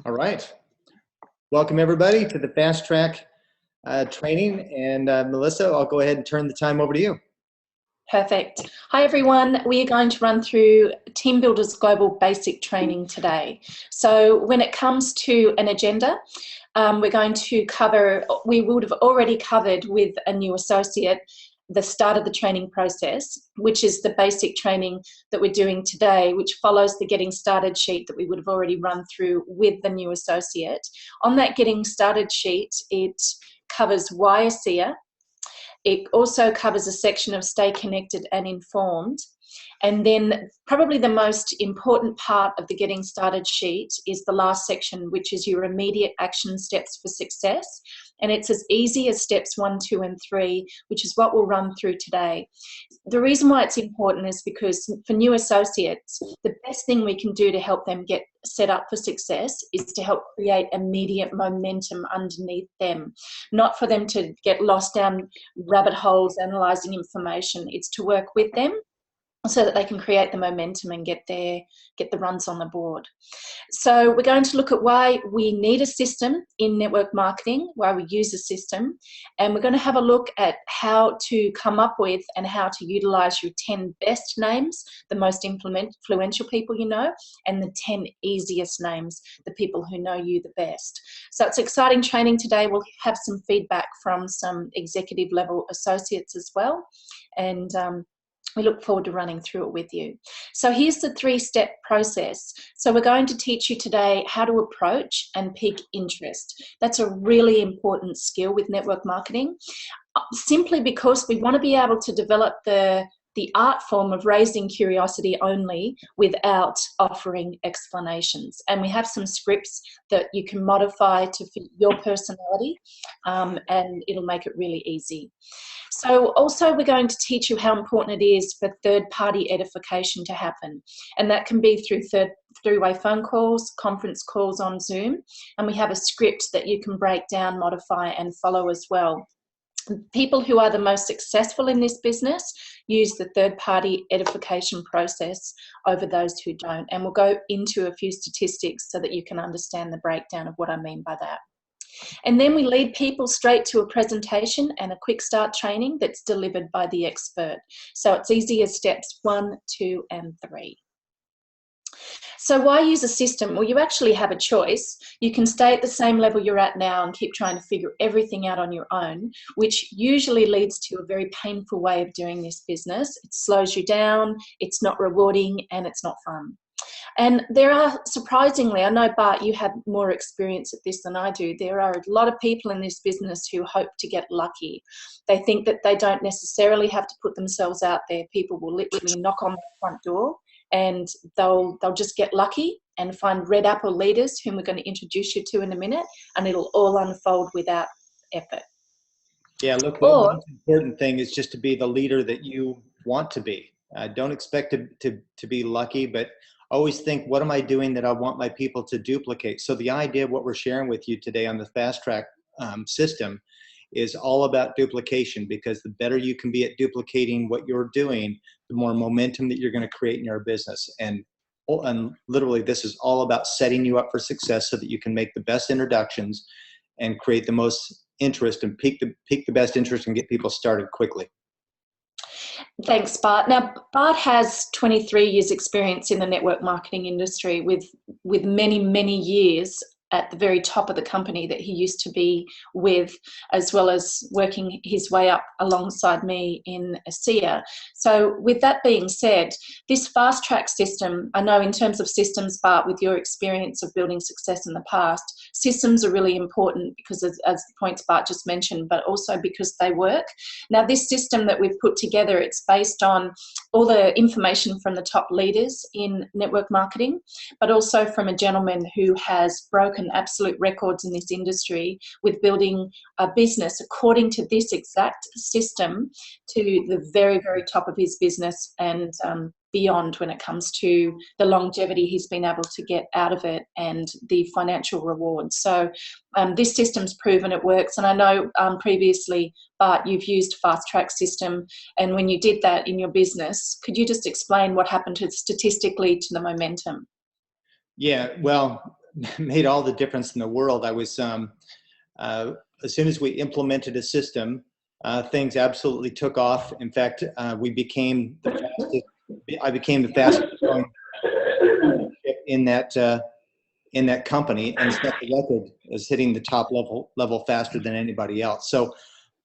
All right. Welcome everybody to the Fast Track training. And Melissa, I'll go ahead and turn the time over to you. Perfect. Hi everyone, we are going to run through Team Builders Global Basic Training today. So when it comes to an agenda, we're going to cover, we would have already covered with a new associate, the start of the training process, which is the basic training that we're doing today, which follows the getting started sheet that we would have already run through with the new associate. On that getting started sheet, it covers why ASEA. It also covers a section of stay connected and informed. And then probably the most important part of the getting started sheet is the last section, which is your immediate action steps for success. And it's as easy as steps 1, 2, and 3, which is what we'll run through today. The reason why it's important is because for new associates, the best thing we can do to help them get set up for success is to help create immediate momentum underneath them, not for them to get lost down rabbit holes analysing information. It's to work with them so that they can create the momentum and get the runs on the board. So we're going to look at why we need a system in network marketing, why we use a system, and we're going to have a look at how to come up with and how to utilize your 10 best names, the most influential people you know, and the 10 easiest names, the people who know you the best. So it's exciting training today. We'll have some feedback from some executive level associates as well, and we look forward to running through it with you. So here's the 3-step process. So we're going to teach you today how to approach and pique interest. That's a really important skill with network marketing, simply because we want to be able to develop the art form of raising curiosity only without offering explanations. And we have some scripts that you can modify to fit your personality, and it'll make it really easy. So also we're going to teach you how important it is for third-party edification to happen. And that can be through three-way phone calls, conference calls on Zoom. And we have a script that you can break down, modify, and follow as well. People who are the most successful in this business use the third-party edification process over those who don't. And we'll go into a few statistics so that you can understand the breakdown of what I mean by that. And then we lead people straight to a presentation and a quick start training that's delivered by the expert. So it's easy as steps 1, 2, and 3. So why use a system? Well, you actually have a choice. You can stay at the same level you're at now and keep trying to figure everything out on your own, which usually leads to a very painful way of doing this business. It slows you down, it's not rewarding, and it's not fun. And there are, surprisingly, I know, Bart, you have more experience at this than I do, there are a lot of people in this business who hope to get lucky. They think that they don't necessarily have to put themselves out there. People will literally knock on the front door and they'll just get lucky and find red apple leaders whom we're going to introduce you to in a minute, and it'll all unfold without effort. Yeah, look, the most important thing is just to be the leader that you want to be. Don't expect to be lucky, but always think, what am I doing that I want my people to duplicate? So the idea of what we're sharing with you today on the Fast Track system is all about duplication, because the better you can be at duplicating what you're doing, the more momentum that you're going to create in your business. And literally, this is all about setting you up for success so that you can make the best introductions and create the most interest and pique the best interest and get people started quickly. Thanks, Bart. Now, Bart has 23 years experience in the network marketing industry with many, many years at the very top of the company that he used to be with, as well as working his way up alongside me in ASEA. So with that being said, this fast track system, I know in terms of systems, Bart, with your experience of building success in the past, systems are really important because as the points Bart just mentioned, but also because they work. Now this system that we've put together, it's based on all the information from the top leaders in network marketing, but also from a gentleman who has broken absolute records in this industry with building a business according to this exact system to the very, very top of his business and beyond when it comes to the longevity he's been able to get out of it and the financial rewards. So this system's proven it works. And I know previously, Bart, you've used Fast Track system. And when you did that in your business, could you just explain what happened statistically to the momentum? Yeah, well, made all the difference in the world. I was, as soon as we implemented a system, things absolutely took off. In fact, I became the fastest growing in that company, and set the record as hitting the top level faster than anybody else. So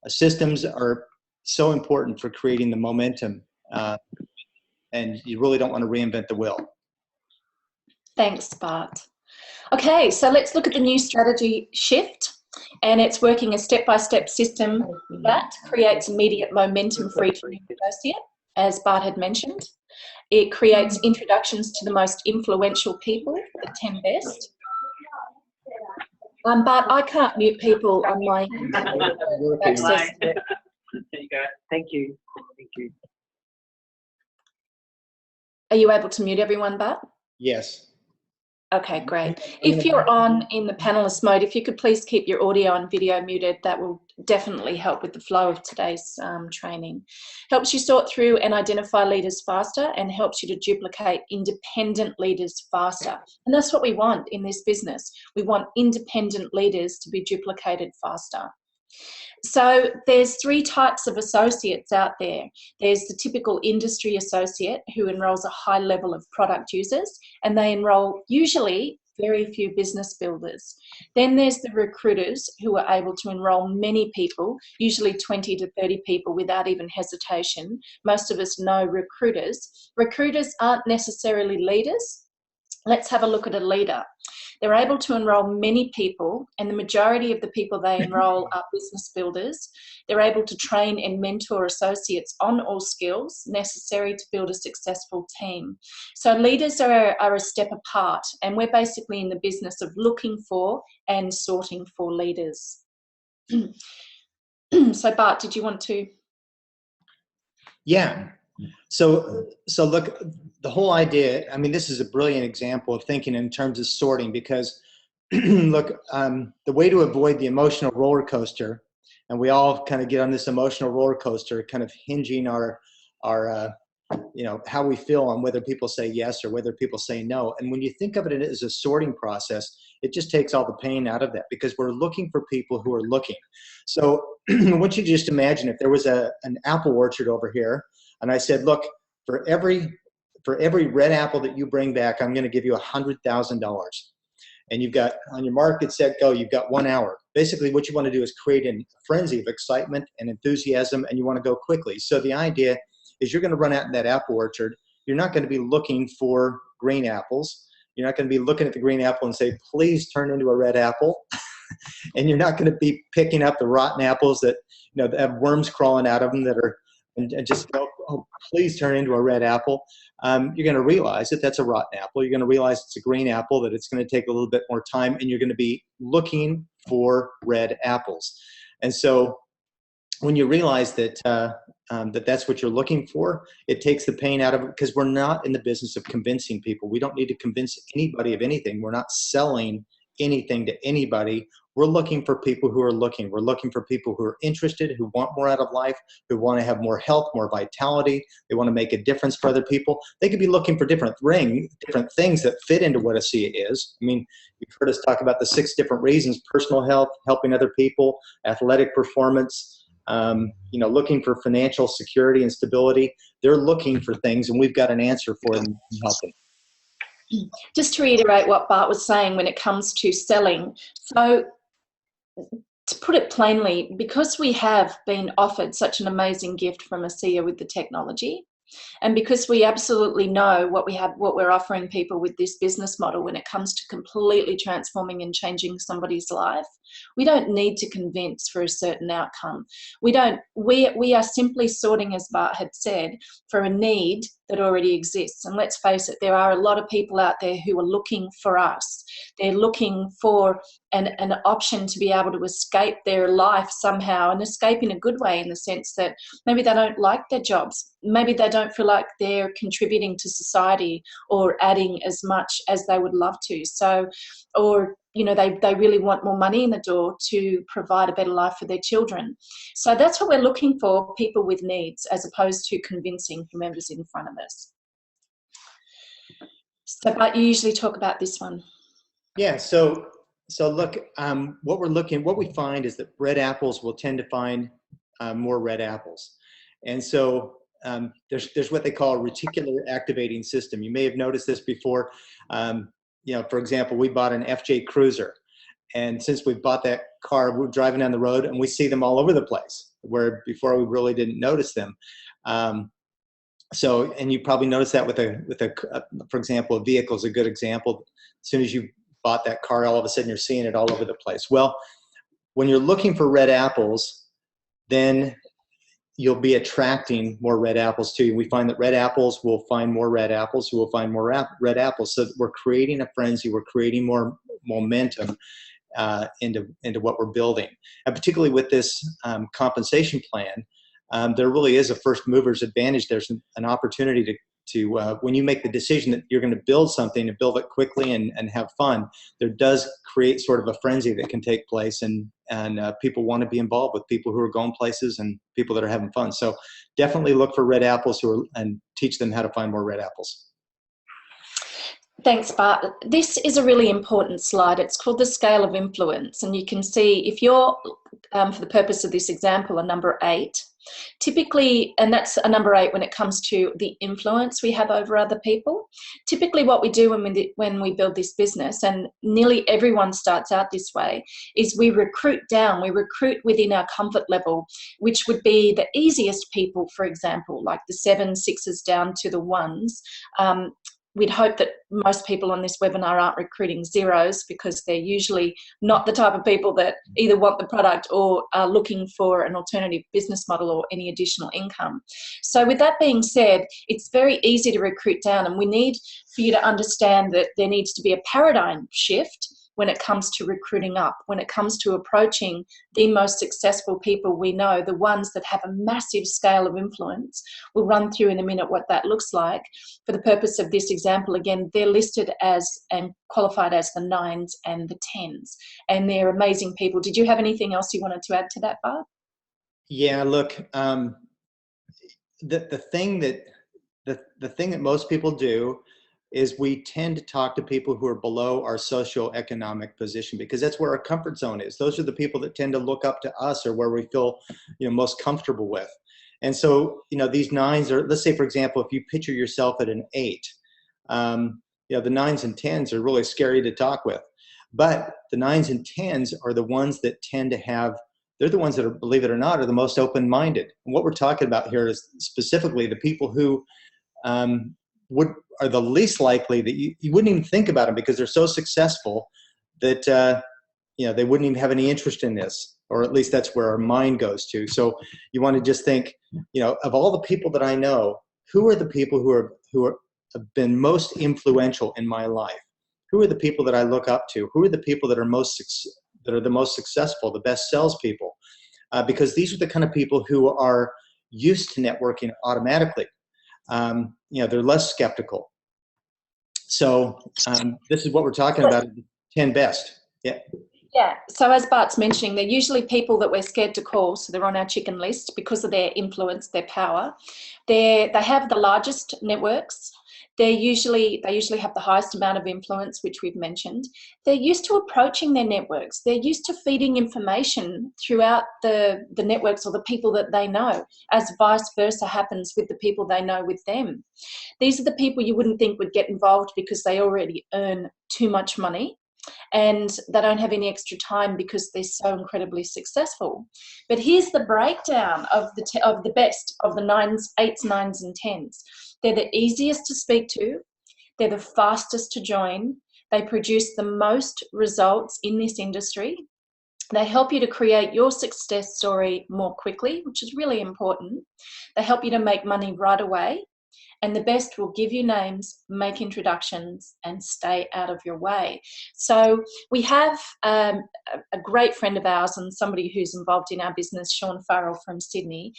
systems are so important for creating the momentum, and you really don't want to reinvent the wheel. Thanks, Bart. Okay, so let's look at the new strategy shift, and it's working a step-by-step system that creates immediate momentum for each new associate, as Bart had mentioned. It creates introductions to the most influential people, the 10 best. Bart, I can't mute people on my access. There you go. Thank you. Thank you. Are you able to mute everyone, Bart? Yes. Okay, great. If you're on in the panelist mode, if you could please keep your audio and video muted, that will definitely help with the flow of today's training. Helps you sort through and identify leaders faster, and helps you to duplicate independent leaders faster. And that's what we want in this business. We want independent leaders to be duplicated faster. So there's 3 types of associates out there. There's the typical industry associate who enrolls a high level of product users, and they enroll usually very few business builders. Then there's the recruiters who are able to enroll many people, usually 20 to 30 people without even hesitation. Most of us know recruiters. Recruiters aren't necessarily leaders. Let's have a look at a leader. They're able to enroll many people, and the majority of the people they enroll are business builders. They're able to train and mentor associates on all skills necessary to build a successful team. So leaders are a step apart, and we're basically in the business of looking for and sorting for leaders. So Bart, did you want to? Yeah. So look, the whole idea, I mean, this is a brilliant example of thinking in terms of sorting, because look, the way to avoid the emotional roller coaster, and we all kind of get on this emotional roller coaster, kind of hinging our you know, how we feel on whether people say yes or whether people say no. And when you think of it as a sorting process, it just takes all the pain out of that, because we're looking for people who are looking. So I want you to just imagine if there was an apple orchard over here, and I said, look, for every red apple that you bring back, I'm going to give you $100,000. And you've got, on your mark, get set, go, you've got 1 hour. Basically, what you want to do is create a frenzy of excitement and enthusiasm, and you want to go quickly. So the idea is you're going to run out in that apple orchard. You're not going to be looking for green apples. You're not going to be looking at the green apple and say, please turn into a red apple. And you're not going to be picking up the rotten apples that, you know, that have worms crawling out of them that are, and just go, oh, please turn into a red apple. You're going to realize that that's a rotten apple. You're going to realize it's a green apple, that it's going to take a little bit more time, and you're going to be looking for red apples. And so when you realize that that's what you're looking for, it takes the pain out of it, because we're not in the business of convincing people. We don't need to convince anybody of anything. We're not selling anything to anybody. We're looking for people who are looking. We're looking for people who are interested, who want more out of life, who want to have more health, more vitality. They want to make a difference for other people. They could be looking for different things that fit into what ASEA is. I mean, you've heard us talk about the 6 different reasons: personal health, helping other people, athletic performance, you know, looking for financial security and stability. They're looking for things, and we've got an answer for them and help them. Just to reiterate what Bart was saying when it comes to selling. So to put it plainly, because we have been offered such an amazing gift from ASEA with the technology, and because we absolutely know what we're offering people with this business model when it comes to completely transforming and changing somebody's life, we don't need to convince for a certain outcome. We are simply sorting, as Bart had said, for a need that already exists. And let's face it, there are a lot of people out there who are looking for us. They're looking for an option to be able to escape their life somehow, and escape in a good way, in the sense that maybe they don't like their jobs. Maybe they don't feel like they're contributing to society or adding as much as they would love to. So, or, you know, they really want more money in the door to provide a better life for their children. So that's what we're looking for, people with needs, as opposed to convincing whomever's in front of us. So, but you usually talk about this one. Yeah, so look, what we find is that red apples will tend to find more red apples, and so there's what they call a reticular activating system. You may have noticed this before. For example, we bought an FJ Cruiser, and since we bought that car, we're driving down the road and we see them all over the place, where before we really didn't notice them. And you probably noticed that for example, a vehicle is a good example. As soon as you bought that car, all of a sudden you're seeing it all over the place. Well, when you're looking for red apples, then you'll be attracting more red apples to you. We find that red apples will find more red apples who will find more red apples. So we're creating a frenzy, we're creating more momentum into what we're building. And particularly with this compensation plan, there really is a first mover's advantage. There's an opportunity to when you make the decision that you're going to build something and build it quickly and have fun, there does create sort of a frenzy that can take place, and people want to be involved with people who are going places and people that are having fun. So definitely look for red apples and teach them how to find more red apples. Thanks, Bart. This is a really important slide. It's called the scale of influence, and you can see if you're, for the purpose of this example, a number 8, typically, and that's a number 8 when it comes to the influence we have over other people. Typically what we do when we build this business, and nearly everyone starts out this way, is we recruit down, we recruit within our comfort level, which would be the easiest people, for example, like the 7s, 6s down to the 1s. We'd hope that most people on this webinar aren't recruiting 0s, because they're usually not the type of people that either want the product or are looking for an alternative business model or any additional income. So with that being said, it's very easy to recruit down, and we need for you to understand that there needs to be a paradigm shift when it comes to recruiting up, when it comes to approaching the most successful people we know, the ones that have a massive scale of influence. We'll run through in a minute what that looks like. For the purpose of this example, again, they're listed as and qualified as the 9s and the 10s, and they're amazing people. Did you have anything else you wanted to add to that, Bart? Yeah, look, the thing that most people do is we tend to talk to people who are below our socioeconomic position, because that's where our comfort zone is. Those are the people that tend to look up to us, or where we feel, most comfortable with. And so, these 9s are, let's say, for example, if you picture yourself at an 8, the 9s and 10s are really scary to talk with. But the 9s and 10s are the ones that tend to have, they're the ones that are, believe it or not, are the most open-minded. And what we're talking about here is specifically the people who are the least likely that you wouldn't even think about them, because they're so successful that they wouldn't even have any interest in this, or at least that's where our mind goes to. So you want to just think, of all the people that I know, who are the people who have been most influential in my life? Who are the people that I look up to? Who are the people that are the most successful, the best salespeople? Because these are the kind of people who are used to networking automatically. They're less skeptical. So this is what we're talking about, 10 best. Yeah. Yeah, so as Bart's mentioning, they're usually people that we're scared to call, so they're on our chicken list because of their influence, their power. They have the largest networks. They usually have the highest amount of influence, which we've mentioned. They're used to approaching their networks. They're used to feeding information throughout the networks or the people that they know, as vice versa happens with the people they know with them. These are the people you wouldn't think would get involved because they already earn too much money, and they don't have any extra time because they're so incredibly successful. But here's the breakdown of the best of the 9s, 8s, 9s, and 10s. They're the easiest to speak to. They're the fastest to join. They produce the most results in this industry. They help you to create your success story more quickly, which is really important. They help you to make money right away. And the best will give you names, make introductions, and stay out of your way. So we have a great friend of ours and somebody who's involved in our business, Sean Farrell from Sydney.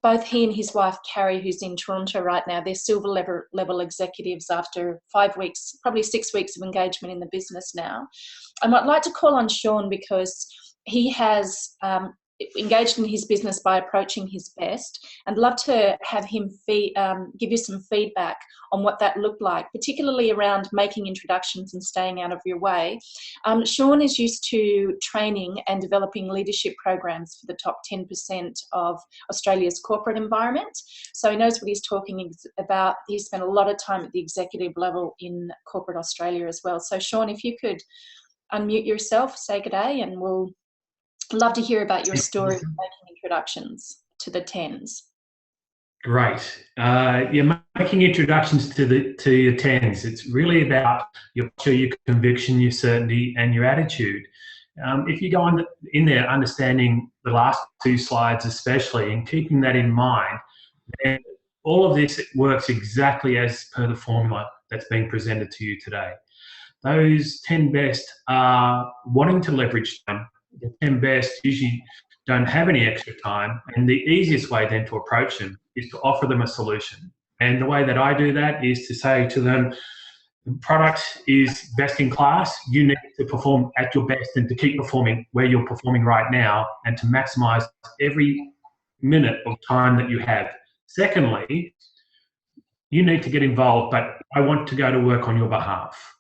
Both he and his wife, Carrie, who's in Toronto right now, they're silver level executives after 5 weeks, probably 6 weeks of engagement in the business now. And I'd like to call on Sean because he has engaged in his business by approaching his best. And love to have him give you some feedback on what that looked like, particularly around making introductions and staying out of your way. Sean is used to training and developing leadership programs for the top 10% of Australia's corporate environment. So he knows what he's talking about. He's spent a lot of time at the executive level in corporate Australia as well. So Sean, if you could unmute yourself, say good day, and we'll love to hear about your story of making introductions to the tens. Great. Yeah, making introductions to your tens. It's really about your conviction, your certainty, and your attitude. If you go in there understanding the last two slides especially and keeping that in mind, then all of this works exactly as per the formula that's being presented to you today. Those 10 best are wanting to leverage time. The 10 best usually don't have any extra time, and the easiest way then to approach them is to offer them a solution. And the way that I do that is to say to them, the product is best in class, you need to perform at your best and to keep performing where you're performing right now and to maximize every minute of time that you have. Secondly, you need to get involved, but I want to go to work on your behalf.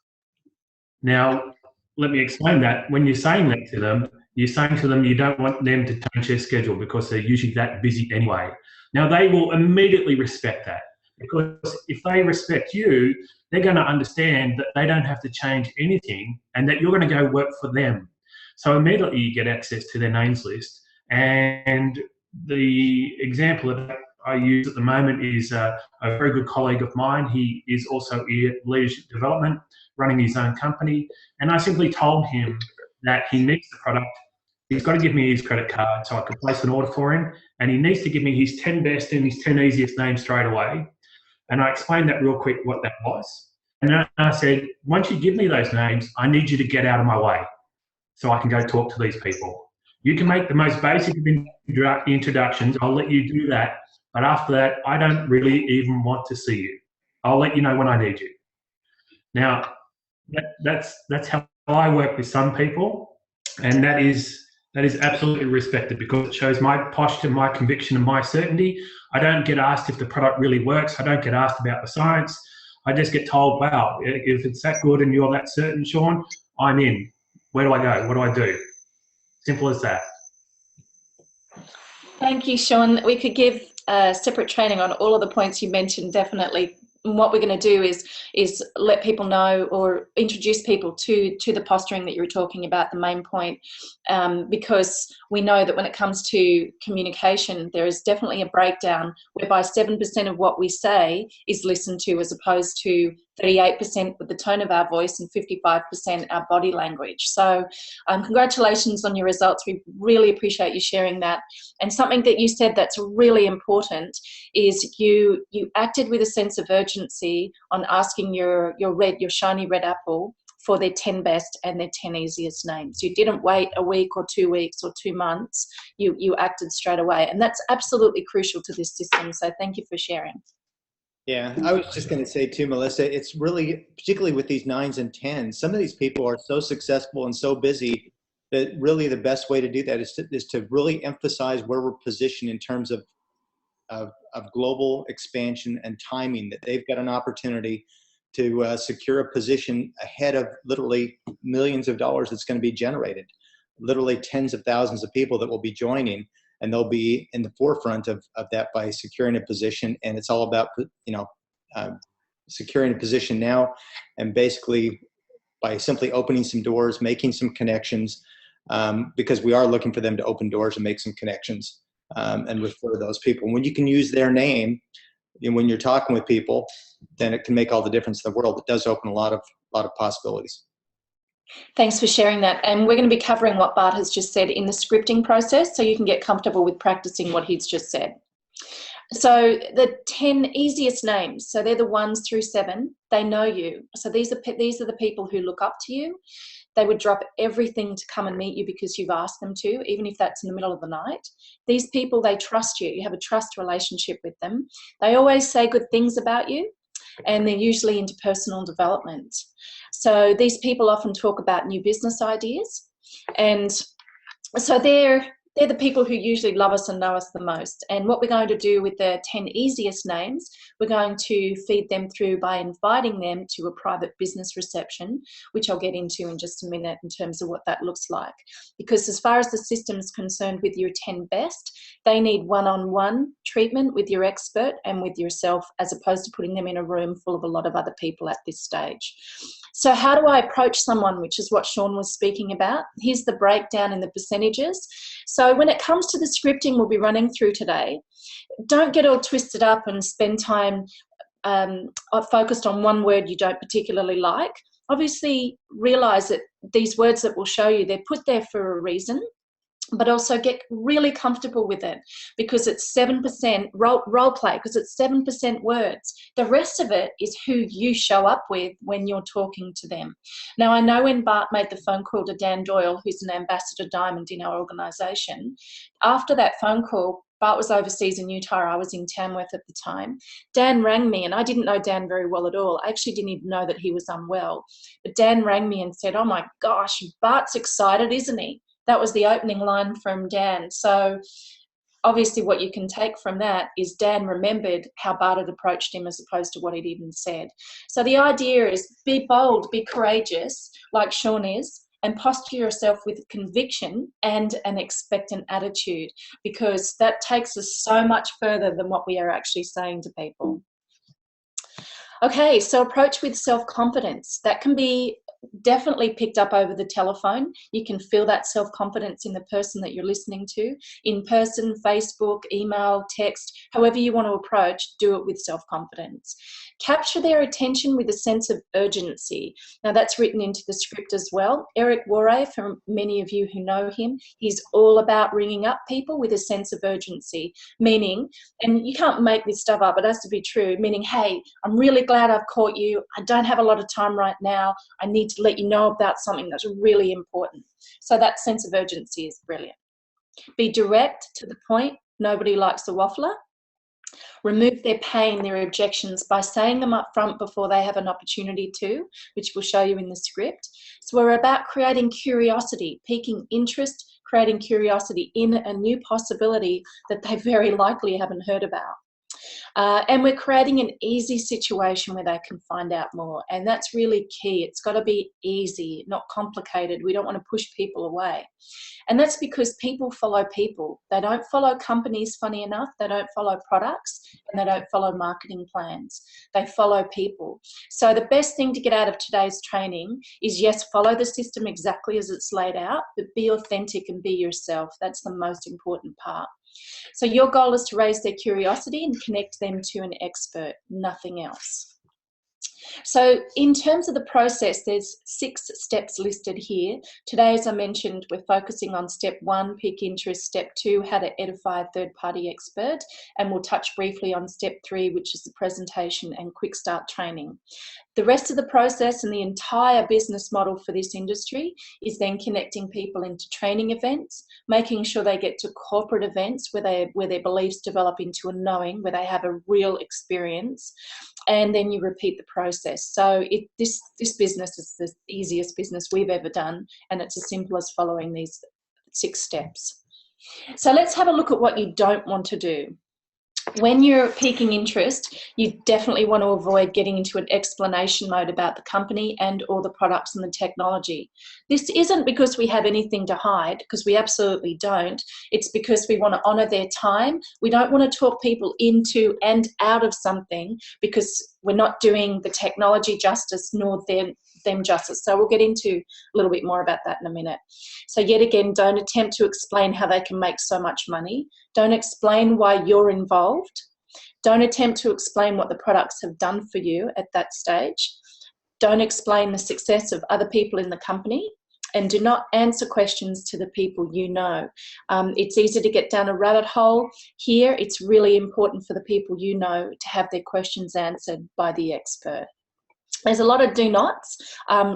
Now, let me explain that. When you're saying that to them, you're saying to them you don't want them to change their schedule because they're usually that busy anyway. Now, they will immediately respect that, because if they respect you, they're going to understand that they don't have to change anything and that you're going to go work for them. So immediately you get access to their names list. And the example that I use at the moment is a very good colleague of mine. He is also in leadership development, running his own company. And I simply told him that he needs the product. He's got to give me his credit card so I can place an order for him. And he needs to give me his 10 best and his 10 easiest names straight away. And I explained that real quick, what that was. And I said, once you give me those names, I need you to get out of my way so I can go talk to these people. You can make the most basic of introductions. I'll let you do that. But after that, I don't really even want to see you. I'll let you know when I need you. Now, that's how I work with some people, and that is absolutely respected because it shows my posture, my conviction, and my certainty. I don't get asked if the product really works. I don't get asked about the science. I just get told, wow, if it's that good and you're that certain, Sean, I'm in. Where do I go? What do I do? Simple as that. Thank you, Sean. We could give separate training on all of the points you mentioned, definitely. And what we're going to do is let people know or introduce people to the posturing that you were talking about, the main point, because we know that when it comes to communication, there is definitely a breakdown whereby 7% of what we say is listened to as opposed to 38% with the tone of our voice and 55% our body language. So congratulations on your results. We really appreciate you sharing that. And something that you said that's really important is you acted with a sense of urgency on asking your shiny red apple for their 10 best and their 10 easiest names. You didn't wait a week or 2 weeks or 2 months. You acted straight away. And that's absolutely crucial to this system. So thank you for sharing. Yeah, I was just going to say too, Melissa, it's really, particularly with these 9s and 10s, some of these people are so successful and so busy that really the best way to do that is to really emphasize where we're positioned in terms of global expansion and timing, that they've got an opportunity to secure a position ahead of literally millions of dollars that's going to be generated, literally tens of thousands of people that will be joining. And they'll be in the forefront of that by securing a position. And it's all about, securing a position now, and basically by simply opening some doors, making some connections, because we are looking for them to open doors and make some connections and refer those people. When you can use their name, and when you're talking with people, then it can make all the difference in the world. It does open a lot of possibilities. Thanks for sharing that. And we're going to be covering what Bart has just said in the scripting process, so you can get comfortable with practicing what he's just said. So the 10 easiest names, so they're the 1s through 7, they know you. So these are the people who look up to you. They would drop everything to come and meet you because you've asked them to, even if that's in the middle of the night. These people, they trust you. You have a trust relationship with them. They always say good things about you, and they're usually into personal development. So these people often talk about new business ideas. And so they're they're the people who usually love us and know us the most. And what we're going to do with the 10 easiest names, we're going to feed them through by inviting them to a private business reception, which I'll get into in just a minute in terms of what that looks like. Because as far as the system is concerned with your 10 best, they need one-on-one treatment with your expert and with yourself, as opposed to putting them in a room full of a lot of other people at this stage. So how do I approach someone, which is what Sean was speaking about? Here's the breakdown in the percentages. So when it comes to the scripting we'll be running through today, don't get all twisted up and spend time focused on one word you don't particularly like. Obviously, realize that these words that we'll show you, they're put there for a reason, but also get really comfortable with it, because it's 7% role play, because it's 7% words. The rest of it is who you show up with when you're talking to them. Now, I know when Bart made the phone call to Dan Doyle, who's an ambassador diamond in our organisation, after that phone call, Bart was overseas in Utah. I was in Tamworth at the time. Dan rang me, and I didn't know Dan very well at all. I actually didn't even know that he was unwell. But Dan rang me and said, "Oh my gosh, Bart's excited, isn't he?" That was the opening line from Dan. So obviously what you can take from that is Dan remembered how Bart had approached him as opposed to what he'd even said. So the idea is be bold, be courageous, like Sean is, and posture yourself with conviction and an expectant attitude, because that takes us so much further than what we are actually saying to people. Okay, so approach with self-confidence. That can be definitely picked up over the telephone. You can feel that self-confidence in the person that you're listening to. In person, Facebook, email, text, however you want to approach, do it with self-confidence. Capture their attention with a sense of urgency. Now that's written into the script as well. Eric Worre, for many of you who know him, he's all about ringing up people with a sense of urgency, meaning, and you can't make this stuff up, it has to be true, meaning, hey, I'm really glad I've caught you. I don't have a lot of time right now. I need to let you know about something that's really important. So that sense of urgency is brilliant. Be direct, to the point. Nobody likes a waffler. Remove their pain, their objections, by saying them up front before they have an opportunity to, which we'll show you in the script. So we're about creating curiosity, piquing interest, creating curiosity in a new possibility that they very likely haven't heard about. And we're creating an easy situation where they can find out more. And that's really key. It's got to be easy, not complicated. We don't want to push people away. And that's because people follow people. They don't follow companies, funny enough. They don't follow products, and they don't follow marketing plans. They follow people. So the best thing to get out of today's training is, yes, follow the system exactly as it's laid out, but be authentic and be yourself. That's the most important part. So your goal is to raise their curiosity and connect them to an expert, nothing else. So in terms of the process, there's 6 steps listed here. Today, as I mentioned, we're focusing on step 1, pique interest, step 2, how to edify a third-party expert, and we'll touch briefly on step 3, which is the presentation and quick start training. The rest of the process and the entire business model for this industry is then connecting people into training events, making sure they get to corporate events where their beliefs develop into a knowing, where they have a real experience, and then you repeat the process. So this business is the easiest business we've ever done, and it's as simple as following these 6 steps. So let's have a look at what you don't want to do. When you're piquing interest, you definitely want to avoid getting into an explanation mode about the company and all the products and the technology. This isn't because we have anything to hide, because we absolutely don't. It's because we want to honour their time. We don't want to talk people into and out of something because we're not doing the technology justice nor them justice. So we'll get into a little bit more about that in a minute. So yet again, don't attempt to explain how they can make so much money. Don't explain why you're involved. Don't attempt to explain what the products have done for you at that stage. Don't explain the success of other people in the company. And do not answer questions to the people you know. It's easy to get down a rabbit hole. Here, it's really important for the people you know to have their questions answered by the expert. There's a lot of do nots,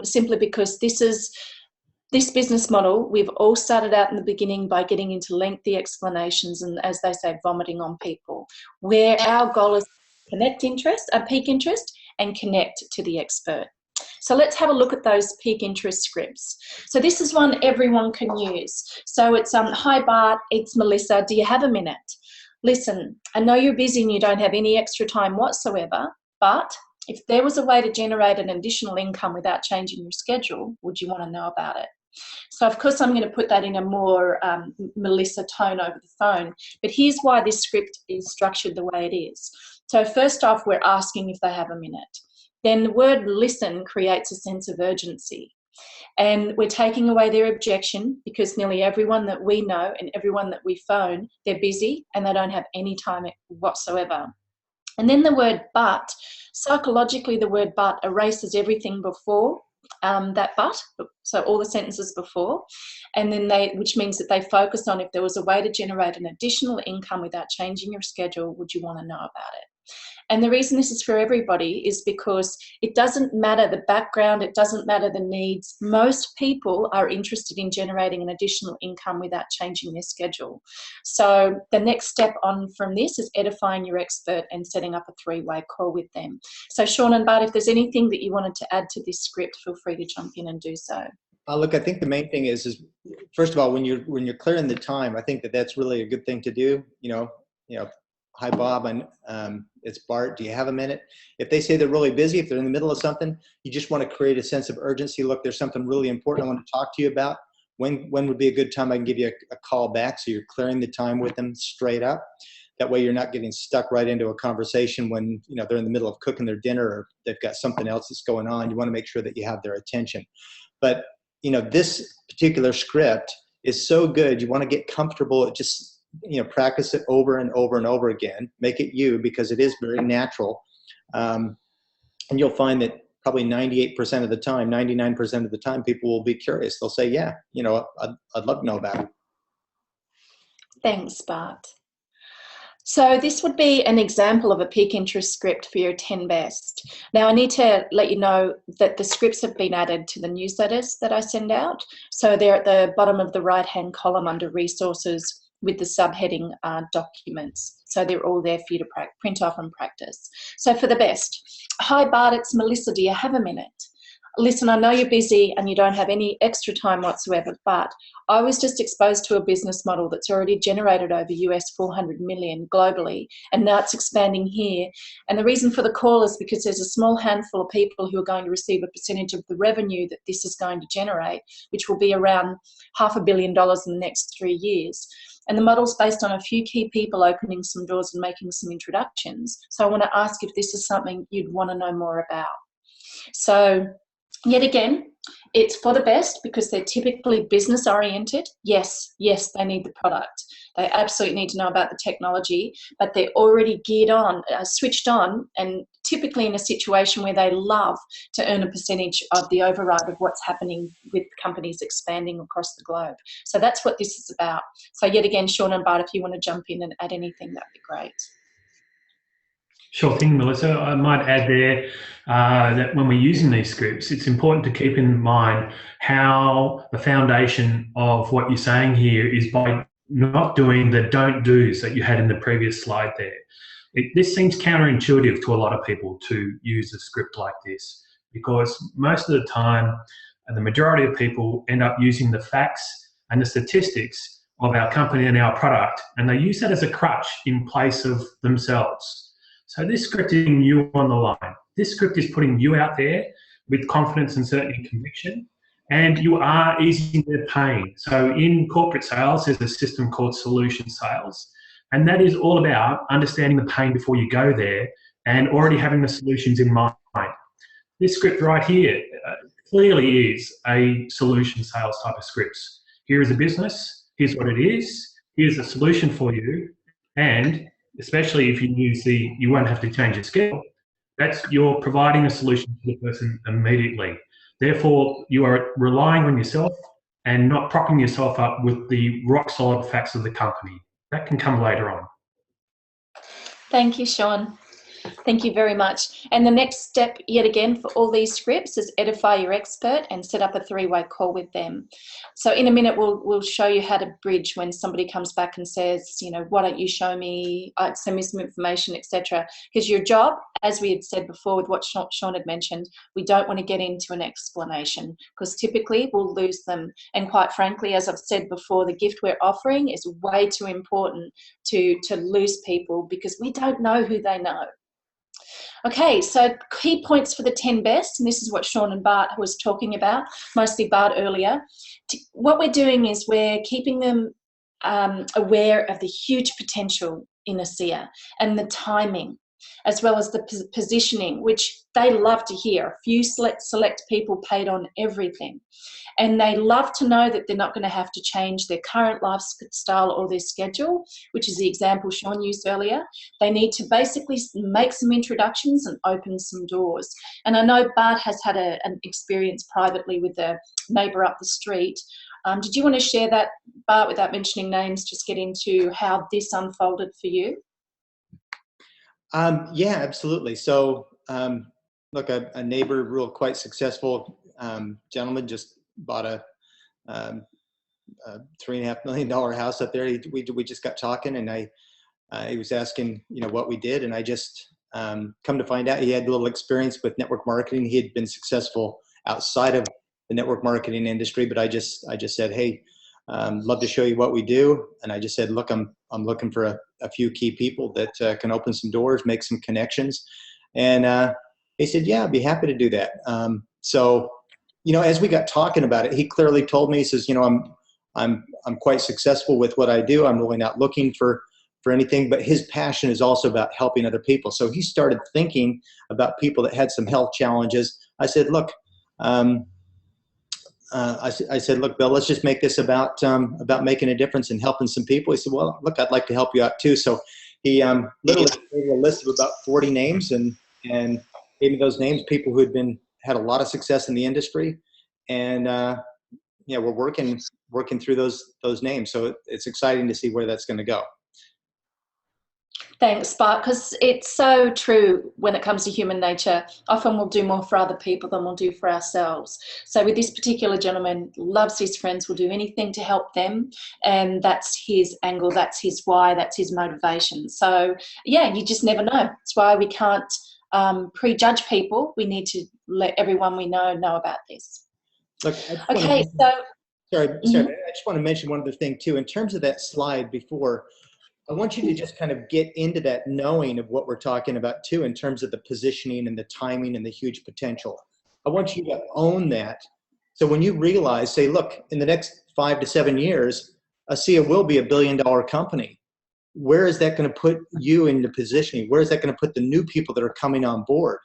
simply because this business model, we've all started out in the beginning by getting into lengthy explanations and, as they say, vomiting on people, where our goal is to pique interest and connect to the expert. So let's have a look at those Pique interest scripts. So this is one everyone can use. So it's, hi Bart, it's Melissa, do you have a minute? Listen, I know you're busy and you don't have any extra time whatsoever, but if there was a way to generate an additional income without changing your schedule, would you want to know about it? So of course I'm going to put that in a more Melissa tone over the phone, but here's why this script is structured the way it is. So first off, we're asking if they have a minute. Then the word listen creates a sense of urgency. And we're taking away their objection because nearly everyone that we know and everyone that we phone, they're busy and they don't have any time whatsoever. And then the word but, psychologically the word but erases everything before that but, so all the sentences before, and then which means that they focus on if there was a way to generate an additional income without changing your schedule, would you want to know about it? And the reason this is for everybody is because it doesn't matter the background, it doesn't matter the needs. Most people are interested in generating an additional income without changing their schedule. So the next step on from this is edifying your expert and setting up a three-way call with them. So Sean and Bart, if there's anything that you wanted to add to this script, feel free to jump in and do so. Look, I think the main thing is first of all, when you're clearing the time, I think that's really a good thing to do. You know, hi Bob, it's Bart, do you have a minute? If they say they're really busy, if they're in the middle of something, you just want to create a sense of urgency. Look, there's something really important I want to talk to you about. When would be a good time I can give you a call back? So you're clearing the time with them straight up. That way you're not getting stuck right into a conversation when they're in the middle of cooking their dinner or they've got something else that's going on. You want to make sure that you have their attention. But this particular script is so good. You want to get comfortable. Just practice it over and over and over again. Make it you, because it is very natural. And you'll find that probably 98% of the time, 99% of the time, people will be curious. They'll say, yeah, I'd love to know about it. Thanks, Bart. So this would be an example of a Pique interest script for your 10 best. Now I need to let you know that the scripts have been added to the newsletters that I send out. So they're at the bottom of the right-hand column under resources with the subheading documents. So they're all there for you to print off and practice. So for the best, hi Bart, it's Melissa, do you have a minute? Listen, I know you're busy and you don't have any extra time whatsoever, but I was just exposed to a business model that's already generated over US 400 million globally, and now it's expanding here. And the reason for the call is because there's a small handful of people who are going to receive a percentage of the revenue that this is going to generate, which will be around $500 million in the next 3 years. And the model's based on a few key people opening some doors and making some introductions. So I want to ask if this is something you'd want to know more about. So yet again, it's for the best because they're typically business oriented. Yes, they need the product. They absolutely need to know about the technology, but they're already geared on, switched on, and typically in a situation where they love to earn a percentage of the override of what's happening with companies expanding across the globe. So that's what this is about. So yet again, Sean and Bart, if you want to jump in and add anything, that'd be great. Sure thing, Melissa. I might add there that when we're using these scripts, it's important to keep in mind how the foundation of what you're saying here is by not doing the don't do's that you had in the previous slide there. This seems counterintuitive to a lot of people to use a script like this, because most of the time, the majority of people end up using the facts and the statistics of our company and our product, and they use that as a crutch in place of themselves. So this script is putting you on the line. This script is putting you out there with confidence and certainty and conviction, and you are easing their pain. So in corporate sales, there's a system called solution sales, and that is all about understanding the pain before you go there and already having the solutions in mind. This script right here clearly is a solution sales type of scripts. Here is a business, here's what it is, here's a solution for you, and especially if you use you won't have to change your schedule, you're providing a solution to the person immediately. Therefore, you are relying on yourself and not propping yourself up with the rock solid facts of the company. That can come later on. Thank you, Sean. Thank you very much. And the next step, yet again, for all these scripts is edify your expert and set up a three-way call with them. So in a minute, we'll show you how to bridge when somebody comes back and says, you know, why don't you show me, send me some information, etc. Because your job, as we had said before with what Sean had mentioned, we don't want to get into an explanation because typically we'll lose them. And quite frankly, as I've said before, the gift we're offering is way too important to lose people because we don't know who they know. Okay, so key points for the 10 best, and this is what Sean and Bart was talking about, mostly Bart earlier. What we're doing is we're keeping them aware of the huge potential in ASEA and the timing, as well as the positioning, which they love to hear. A few select people paid on everything. And they love to know that they're not going to have to change their current lifestyle or their schedule, which is the example Sean used earlier. They need to basically make some introductions and open some doors. And I know Bart has had an experience privately with a neighbour up the street. Did you want to share that, Bart, without mentioning names, just get into how this unfolded for you? Yeah, absolutely. So, look, a neighbor, real quite successful gentleman, just bought a $3.5 million house up there. We just got talking, and he was asking, you know, what we did, and I just come to find out he had a little experience with network marketing. He had been successful outside of the network marketing industry, but I just said, hey, love to show you what we do. And I just said, look, I'm looking for a few key people that can open some doors, make some connections. And he said, yeah, I'd be happy to do that. So, you know, as we got talking about it, he clearly told me, he says, you know, I'm quite successful with what I do. I'm really not looking for anything, but his passion is also about helping other people. So he started thinking about people that had some health challenges. I said, look, I said, look, Bill, let's just make this about making a difference and helping some people. He said, well, look, I'd like to help you out too. So he literally gave me a list of about 40 names and gave me those names, people who had a lot of success in the industry. And yeah, we're working through those names. So it's exciting to see where that's going to go. Thanks, Bart, because it's so true when it comes to human nature. Often we'll do more for other people than we'll do for ourselves. So with this particular gentleman, loves his friends, will do anything to help them, and that's his angle, that's his why, that's his motivation. So yeah, you just never know. That's why we can't prejudge people. We need to let everyone we know about this. Look, okay, sorry, I just want to mention one other thing too. In terms of that slide before, I want you to just kind of get into that knowing of what we're talking about too, in terms of the positioning and the timing and the huge potential. I want you to own that. So when you realize, say, look, in the next 5 to 7 years, ASEA will be $1 billion company. Where is that going to put you in the positioning? Where is that going to put the new people that are coming on board?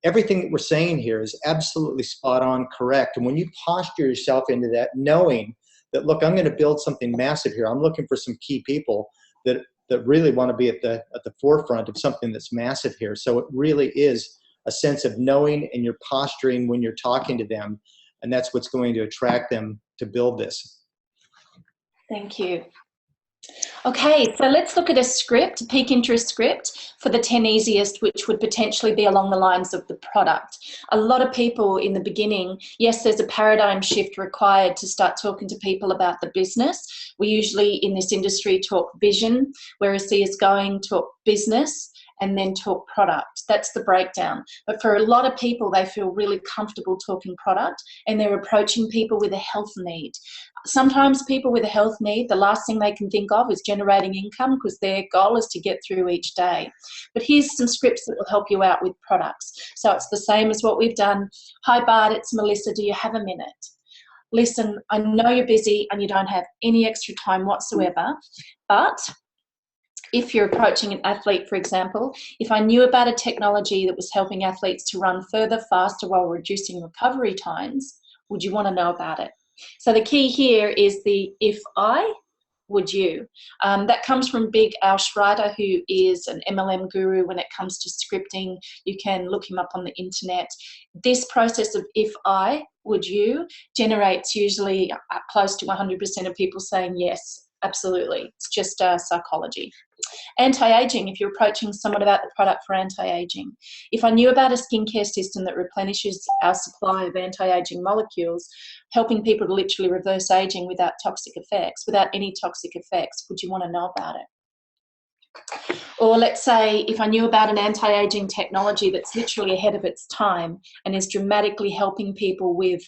Everything that we're saying here is absolutely spot on correct. And when you posture yourself into that, knowing that, look, I'm going to build something massive here. I'm looking for some key people that really want to be at the forefront of something that's massive here. So it really is a sense of knowing, and you're posturing when you're talking to them, and that's what's going to attract them to build this. Thank you. Okay, so let's look at a script, a Pique interest script for the 10 easiest, which would potentially be along the lines of the product. A lot of people in the beginning, yes, there's a paradigm shift required to start talking to people about the business. We usually in this industry talk vision, where ASEA is going, talk business, and then talk product. That's the breakdown. But for a lot of people, they feel really comfortable talking product, and they're approaching people with a health need. Sometimes people with a health need, the last thing they can think of is generating income, because their goal is to get through each day. But here's some scripts that will help you out with products. So it's the same as what we've done. Hi Bart, it's Melissa. Do you have a minute? Listen, I know you're busy and you don't have any extra time whatsoever, but if you're approaching an athlete, for example, if I knew about a technology that was helping athletes to run further, faster while reducing recovery times, would you want to know about it? So the key here is the if I, would you. That comes from Big Al Schreiter, who is an MLM guru when it comes to scripting. You can look him up on the internet. This process of if I, would you generates usually close to 100% of people saying yes. Absolutely. It's just psychology. Anti-aging, if you're approaching someone about the product for anti-aging. If I knew about a skincare system that replenishes our supply of anti-aging molecules, helping people to literally reverse aging without toxic effects, without any toxic effects, would you want to know about it? Or let's say if I knew about an anti-aging technology that's literally ahead of its time and is dramatically helping people with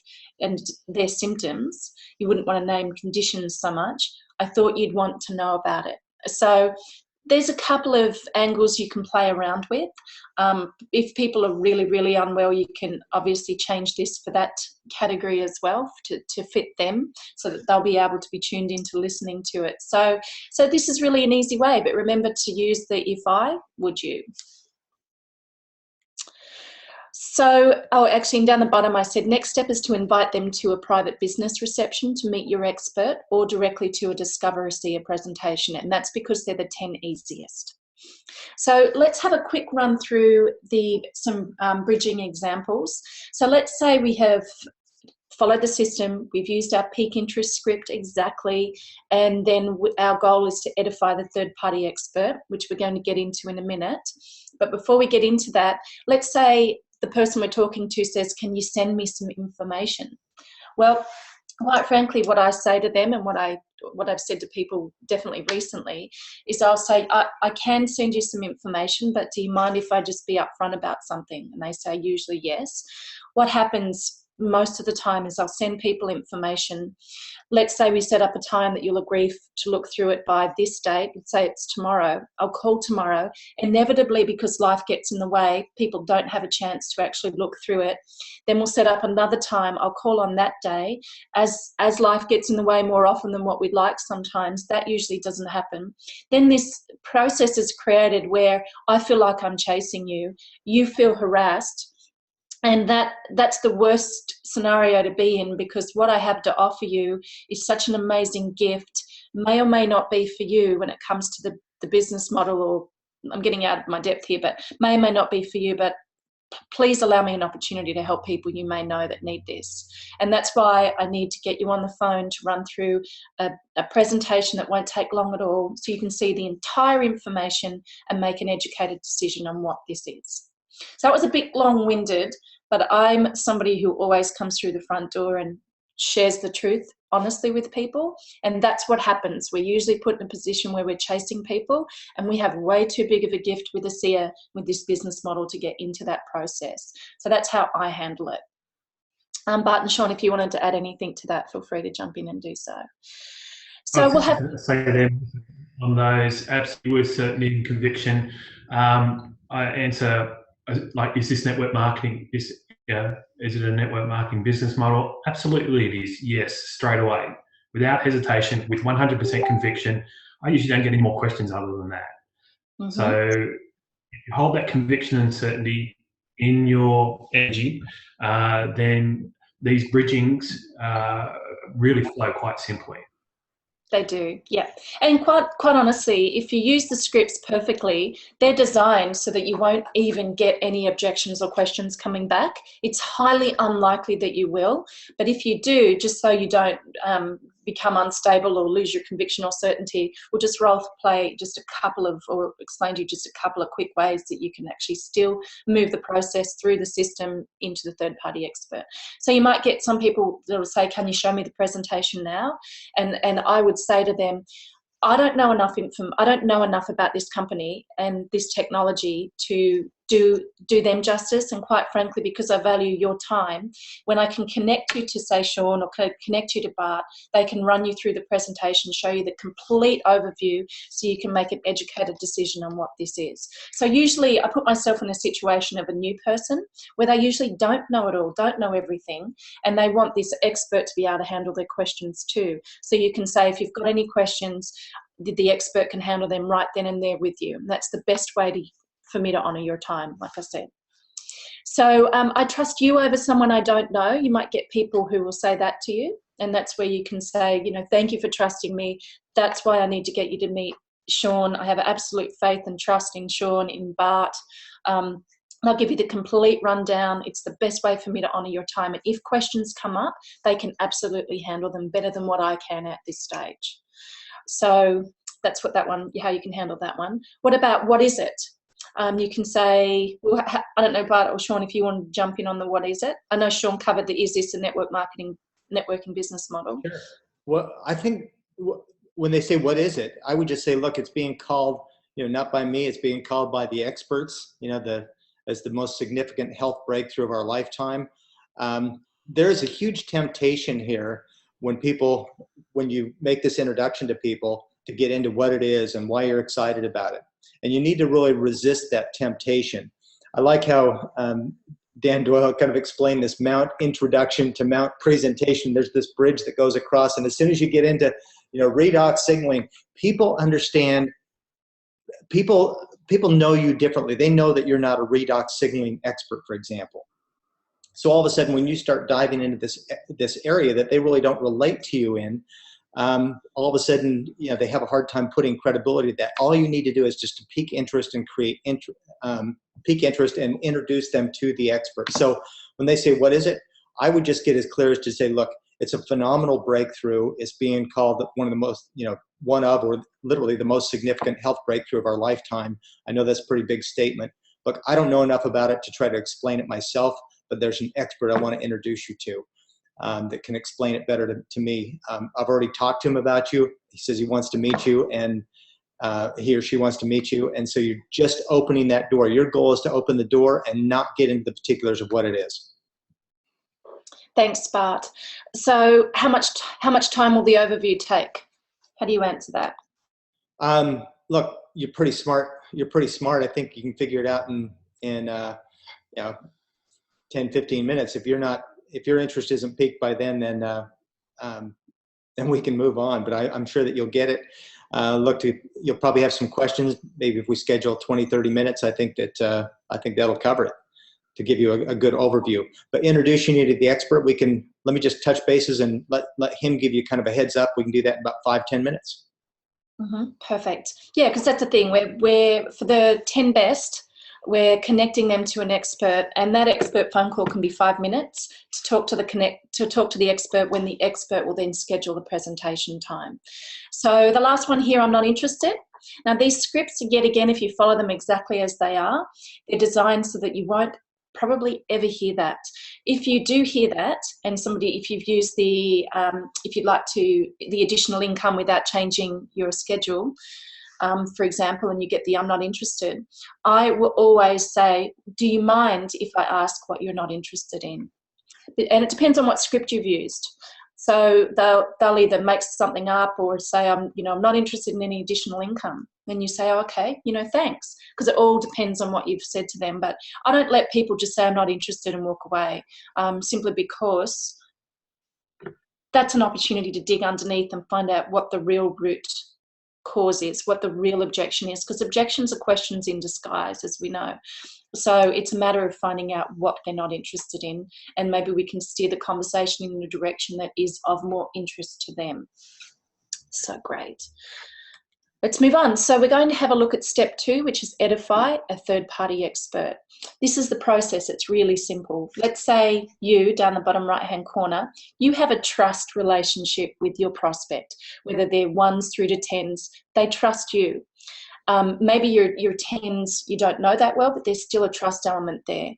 their symptoms, you wouldn't want to name conditions so much, I thought you'd want to know about it. So there's a couple of angles you can play around with. If people are really, really unwell, you can obviously change this for that category as well to fit them so that they'll be able to be tuned into listening to it. So this is really an easy way, but remember to use the if I, would you. So, oh, actually down the bottom I said next step is to invite them to a private business reception to meet your expert or directly to a Discover ASEA presentation, and that's because they're the 10 easiest. So let's have a quick run through some bridging examples. So let's say we have followed the system, we've used our Pique interest script exactly, and then our goal is to edify the third-party expert, which we're going to get into in a minute. But before we get into that, let's say the person we're talking to says, can you send me some information? Well, quite frankly, what I say to them and what I've said to people definitely recently is I'll say, I can send you some information, but do you mind if I just be upfront about something? And they say usually yes. What happens most of the time is I'll send people information. Let's say we set up a time that you'll agree to look through it by this date. Let's say it's tomorrow. I'll call tomorrow. Inevitably, because life gets in the way, people don't have a chance to actually look through it. Then we'll set up another time. I'll call on that day. As life gets in the way more often than what we'd like sometimes, that usually doesn't happen. Then this process is created where I feel like I'm chasing you. You feel harassed. And that's the worst scenario to be in, because what I have to offer you is such an amazing gift, may or may not be for you when it comes to the business model, or I'm getting out of my depth here, but may or may not be for you, but please allow me an opportunity to help people you may know that need this. And that's why I need to get you on the phone to run through a presentation that won't take long at all, so you can see the entire information and make an educated decision on what this is. So that was a bit long-winded, but I'm somebody who always comes through the front door and shares the truth honestly with people. And that's what happens. We're usually put in a position where we're chasing people, and we have way too big of a gift with ASEA, with this business model, to get into that process. So that's how I handle it. Bart and Sean, if you wanted to add anything to that, feel free to jump in and do so. So we'll have to say them on those absolutely with certainty and conviction. I answer, like, is this network marketing? Is it a network marketing business model? Absolutely it is, yes, straight away, without hesitation, with 100% conviction. I usually don't get any more questions other than that. Mm-hmm. So if you hold that conviction and certainty in your energy, then these bridgings really flow quite simply. They do, yeah. And quite honestly, if you use the scripts perfectly, they're designed so that you won't even get any objections or questions coming back. It's highly unlikely that you will, but if you do, just so you don't become unstable or lose your conviction or certainty, we'll just role play just a couple of, or explain to you just a couple of quick ways that you can actually still move the process through the system into the third party expert. So you might get some people that will say, can you show me the presentation now? And I would say to them, I don't know enough about this company and this technology to do them justice. And quite frankly, because I value your time, when I can connect you to, say, Sean, or connect you to Bart, they can run you through the presentation, show you the complete overview, so you can make an educated decision on what this is. So usually I put myself in a situation of a new person where they usually don't know it all, don't know everything, and they want this expert to be able to handle their questions too. So you can say, if you've got any questions, the expert can handle them right then and there with you. And that's the best way for me to honour your time, like I said. So I trust you over someone I don't know. You might get people who will say that to you, and that's where you can say, thank you for trusting me. That's why I need to get you to meet Sean. I have absolute faith and trust in Sean, in Bart. They'll give you the complete rundown. It's the best way for me to honour your time. And if questions come up, they can absolutely handle them better than what I can at this stage. So that's what that one, how you can handle that one. What about what is it? You can say, well, I don't know, Bart or Sean, if you want to jump in on the what is it. I know Sean covered the is this a networking business model. Sure. Well, I think when they say what is it, I would just say, look, it's being called, not by me, it's being called by the experts, as the most significant health breakthrough of our lifetime. There's a huge temptation here when you make this introduction to people to get into what it is and why you're excited about it. And you need to really resist that temptation. I like how Dan Doyle kind of explained this Mount introduction to Mount presentation. There's this bridge that goes across, and as soon as you get into, redox signaling, people understand. People know you differently. They know that you're not a redox signaling expert, for example. So all of a sudden, when you start diving into this area that they really don't relate to you in, all of a sudden, they have a hard time putting credibility to that. All you need to do is just to pique interest and pique interest and introduce them to the expert. So when they say, what is it? I would just get as clear as to say, look, it's a phenomenal breakthrough. It's being called one of the most, or literally the most significant health breakthrough of our lifetime. I know that's a pretty big statement. Look, I don't know enough about it to try to explain it myself, but there's an expert I want to introduce you to. That can explain it better to me. I've already talked to him about you. He says he wants to meet you, and he or she wants to meet you. And so you're just opening that door. Your goal is to open the door and not get into the particulars of what it is. Thanks, Bart. So how much time will the overview take? How do you answer that? Look, you're pretty smart. I think you can figure it out in 10, 15 minutes. If your interest isn't piqued by then we can move on. But I'm sure that you'll get it. You'll probably have some questions. Maybe if we schedule 20, 30 minutes, I think that'll cover it to give you a good overview. But introducing you to the expert, let me just touch bases and let him give you kind of a heads up. We can do that in about 5-10 minutes. Mm-hmm. Perfect. Yeah, because that's the thing. We're for the 10 best, we're connecting them to an expert, and that expert phone call can be 5 minutes to talk to the expert, when the expert will then schedule the presentation time. So the last one here, I'm not interested. Now these scripts, yet again, if you follow them exactly as they are, they're designed so that you won't probably ever hear that. If you do hear that, and if you've used the additional income without changing your schedule, for example, and you get the I'm not interested, I will always say, do you mind if I ask what you're not interested in? And it depends on what script you've used. So they'll either make something up or say, I'm not interested in any additional income. Then you say, oh, okay, thanks, because it all depends on what you've said to them. But I don't let people just say I'm not interested and walk away, simply because that's an opportunity to dig underneath and find out what the real root cause is, what the real objection is, because objections are questions in disguise, as we know. So it's a matter of finding out what they're not interested in, and maybe we can steer the conversation in a direction that is of more interest to them. So great. Let's move on. So we're going to have a look at step 2, which is edify a third-party expert. This is the process. It's really simple. Let's say you, down the bottom right-hand corner, you have a trust relationship with your prospect, whether they're 1s through to 10s. They trust you. Maybe your 10s, you don't know that well, but there's still a trust element there.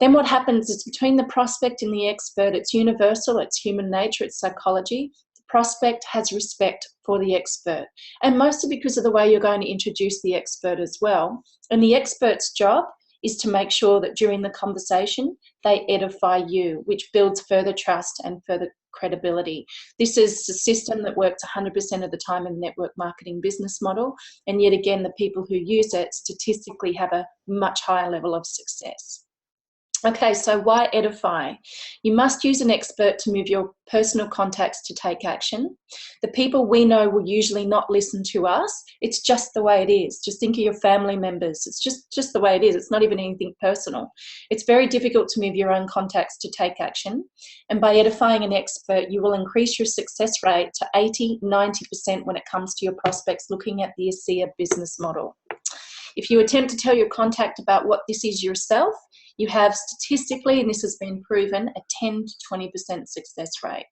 Then what happens is between the prospect and the expert, it's universal, it's human nature, it's psychology. The prospect has respect for the expert, and mostly because of the way you're going to introduce the expert as well. And the expert's job is to make sure that during the conversation, they edify you, which builds further trust and further credibility. This is a system that works 100% of the time in the network marketing business model. And yet again, the people who use it statistically have a much higher level of success. Okay, so why edify? You must use an expert to move your personal contacts to take action. The people we know will usually not listen to us. It's just the way it is. Just think of your family members. It's just the way it is. It's not even anything personal. It's very difficult to move your own contacts to take action. And by edifying an expert, you will increase your success rate to 80-90% when it comes to your prospects looking at the ASEA business model. If you attempt to tell your contact about what this is yourself, you have statistically, and this has been proven, a 10 to 20% success rate.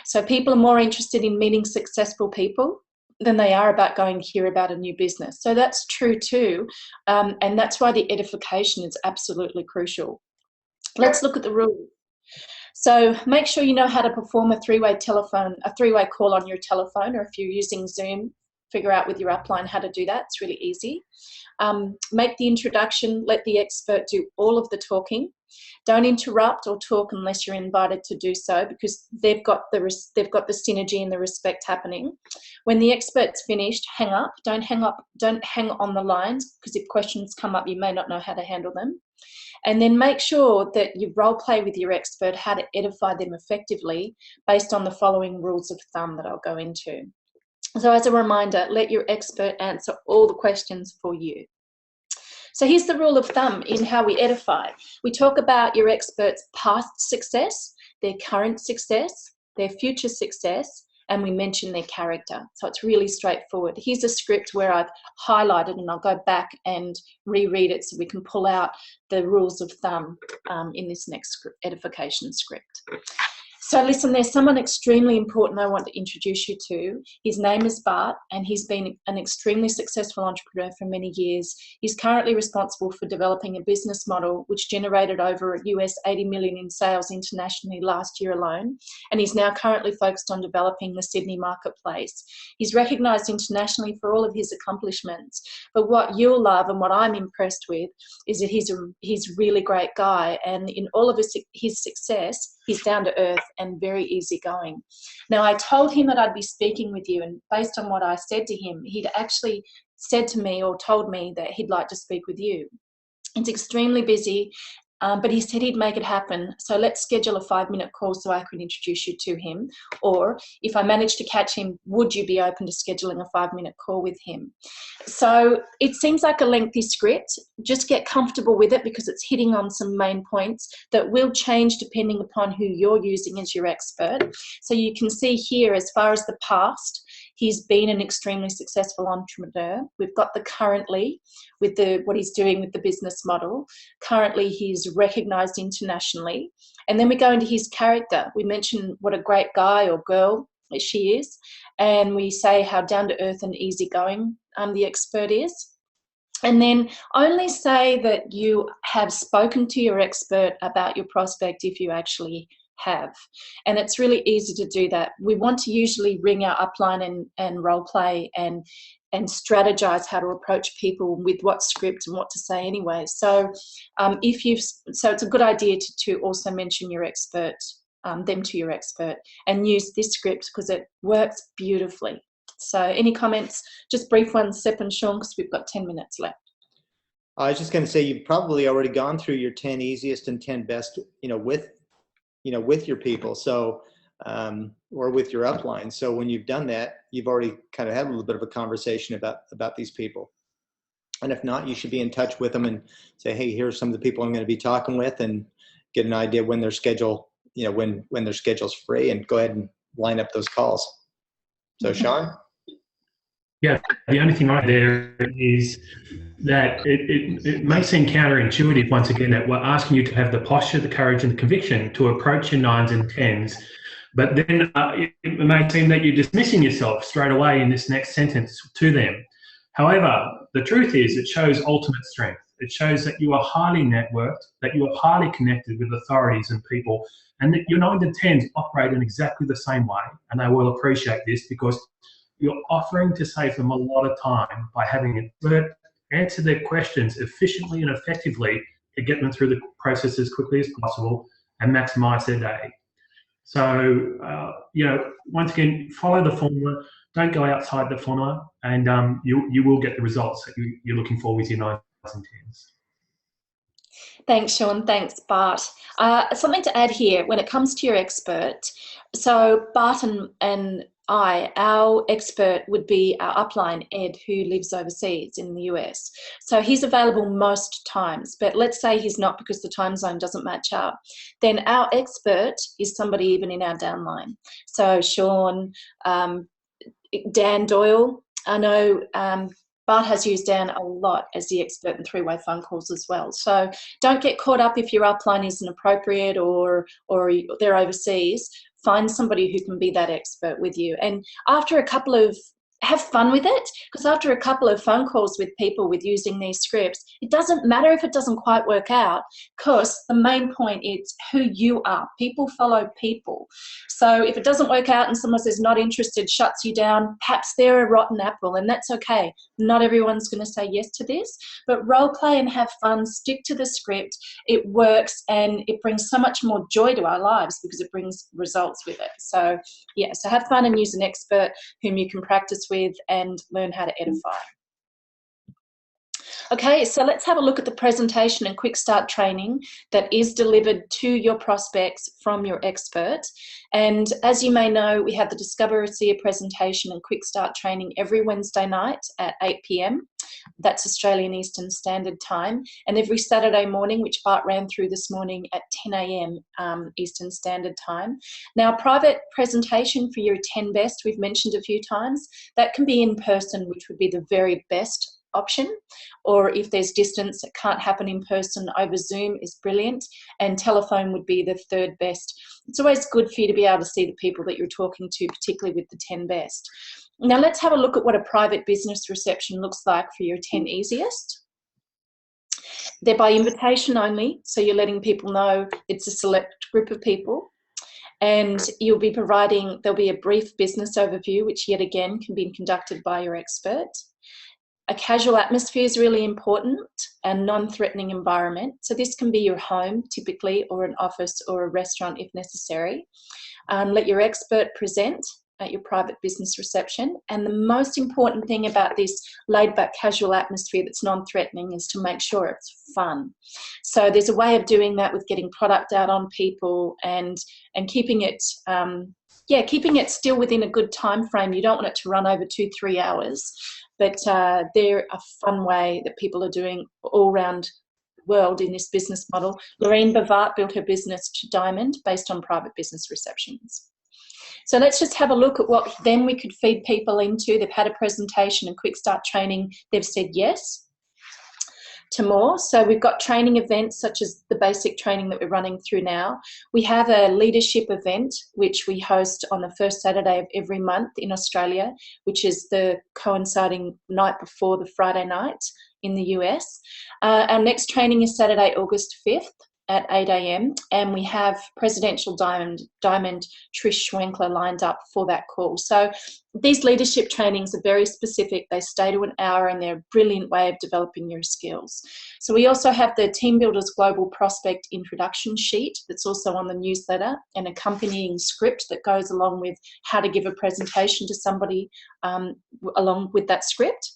So people are more interested in meeting successful people than they are about going to hear about a new business. So that's true too. And that's why the edification is absolutely crucial. Let's look at the rules. So make sure you know how to perform a three-way call on your telephone, or if you're using Zoom, figure out with your upline how to do that. It's really easy. Make the introduction, let the expert do all of the talking. Don't interrupt or talk unless you're invited to do so, because they've got the synergy and the respect happening. When the expert's finished, hang up. Don't hang on the lines, because if questions come up, you may not know how to handle them. And then make sure that you role play with your expert how to edify them effectively based on the following rules of thumb that I'll go into. So as a reminder, let your expert answer all the questions for you. So here's the rule of thumb in how we edify. We talk about your expert's past success, their current success, their future success, and we mention their character. So it's really straightforward. Here's a script where I've highlighted, and I'll go back and reread it so we can pull out the rules of thumb in this next edification script. So listen, there's someone extremely important I want to introduce you to. His name is Bart, and he's been an extremely successful entrepreneur for many years. He's currently responsible for developing a business model which generated over US 80 million in sales internationally last year alone, and he's now currently focused on developing the Sydney marketplace. He's recognised internationally for all of his accomplishments, but what you'll love and what I'm impressed with is that he's a really great guy, and in all of his success, he's down to earth and very easygoing. Now, I told him that I'd be speaking with you, and based on what I said to him, he'd actually said to me or told me that he'd like to speak with you. He's extremely busy, but he said he'd make it happen. So let's schedule a 5-minute call so I can introduce you to him. Or if I manage to catch him, would you be open to scheduling a 5-minute call with him? So it seems like a lengthy script. Just get comfortable with it, because it's hitting on some main points that will change depending upon who you're using as your expert. So you can see here, as far as the past, he's been an extremely successful entrepreneur. We've got the currently with what he's doing with the business model. Currently, he's recognised internationally. And then we go into his character. We mention what a great guy or girl she is, and we say how down to earth and easygoing the expert is. And then only say that you have spoken to your expert about your prospect if you actually have. And it's really easy to do that. We want to usually ring our upline and role play and strategize how to approach people with what script and what to say anyway. So so it's a good idea to also mention your expert, them to your expert, and use this script because it works beautifully. So any comments, just brief ones, Sepp and Sean, because we've got 10 minutes left. I was just going to say, you've probably already gone through your 10 easiest and 10 best, with your people. So, or with your upline. So when you've done that, you've already kind of had a little bit of a conversation about these people. And if not, you should be in touch with them and say, hey, here's some of the people I'm going to be talking with, and get an idea when their schedule, when their schedule's free, and go ahead and line up those calls. So Sean? Yeah, the only thing right there is that it may seem counterintuitive once again that we're asking you to have the posture, the courage and the conviction to approach your 9s and 10s, but then it may seem that you're dismissing yourself straight away in this next sentence to them. However, the truth is it shows ultimate strength. It shows that you are highly networked, that you are highly connected with authorities and people, and that your 9s and 10s operate in exactly the same way, and they will appreciate this because you're offering to save them a lot of time by having an expert answer their questions efficiently and effectively to get them through the process as quickly as possible and maximize their day. So, once again, follow the formula. Don't go outside the formula, and you will get the results that you're looking for with your 9s and 10s. Thanks, Sean. Thanks, Bart. Something to add here when it comes to your expert. So Bart and our expert would be our upline, Ed, who lives overseas in the US. So he's available most times, but let's say he's not because the time zone doesn't match up. Then our expert is somebody even in our downline. So Sean, Dan Doyle, I know Bart has used Dan a lot as the expert in 3-way phone calls as well. So don't get caught up if your upline isn't appropriate or they're overseas. Find somebody who can be that expert with you. And after a couple of have fun with it, because after a couple of phone calls with people with using these scripts, it doesn't matter if it doesn't quite work out, because the main point is who you are. People follow people. So if it doesn't work out and someone says not interested, shuts you down, perhaps they're a rotten apple, and that's okay. Not everyone's going to say yes to this, but role play and have fun, stick to the script. It works, and it brings so much more joy to our lives because it brings results with it. So yeah, so have fun and use an expert whom you can practice with and learn how to edify. Okay, so let's have a look at the presentation and quick start training that is delivered to your prospects from your expert. And as you may know, we have the Discover ASEA presentation and quick start training every Wednesday night at 8 p.m. That's Australian Eastern Standard Time. And every Saturday morning, which Bart ran through this morning at 10 a.m. Eastern Standard Time. Now, private presentation for your 10 best, we've mentioned a few times, that can be in person, which would be the very best option, or if there's distance, it can't happen in person, over Zoom is brilliant, and telephone would be the third best. It's always good for you to be able to see the people that you're talking to, particularly with the 10 best. Now let's have a look at what a private business reception looks like for your 10 easiest. They're by invitation only, so you're letting people know it's a select group of people. And you'll be providing, there'll be a brief business overview, which yet again can be conducted by your expert. A casual atmosphere is really important, and non-threatening environment. So this can be your home typically, or an office or a restaurant if necessary. Let your expert present at your private business reception. And the most important thing about this laid-back casual atmosphere that's non-threatening is to make sure it's fun. So there's a way of doing that with getting product out on people and keeping it keeping it still within a good time frame. You don't want it to run over 2-3 hours. But they're a fun way that people are doing all around the world in this business model. Lorraine Bavart built her business to diamond based on private business receptions. So let's just have a look at what then we could feed people into. They've had a presentation and quick start training. They've said yes to more. So we've got training events such as the basic training that we're running through now. We have a leadership event which we host on the first Saturday of every month in Australia, which is the coinciding night before the Friday night in the US. Our next training is Saturday, August 5th at 8 a.m. and we have Presidential Diamond Trish Schwenkler lined up for that call. So these leadership trainings are very specific. They stay to an hour and they're a brilliant way of developing your skills. So we also have the Team Builders Global Prospect Introduction Sheet that's also on the newsletter, and accompanying script that goes along with how to give a presentation to somebody along with that script.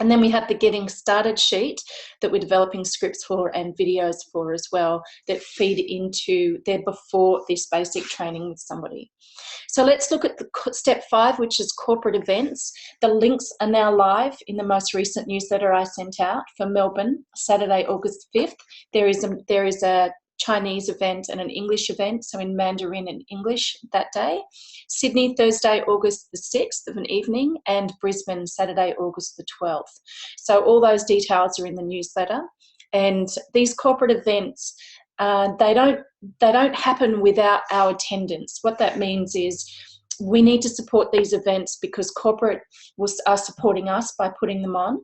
And then we have the Getting Started sheet that we're developing scripts for and videos for as well that feed into there before this basic training with somebody. So let's look at the step 5, which is corporate events. The links are now live in the most recent newsletter I sent out for Melbourne, Saturday, August 5th. There is a Chinese event and an English event, so in Mandarin and English that day. Sydney, Thursday, August the 6th of an evening, and Brisbane, Saturday, August the 12th. So all those details are in the newsletter. And these corporate events, they don't happen without our attendance. What that means is we need to support these events because corporate are supporting us by putting them on.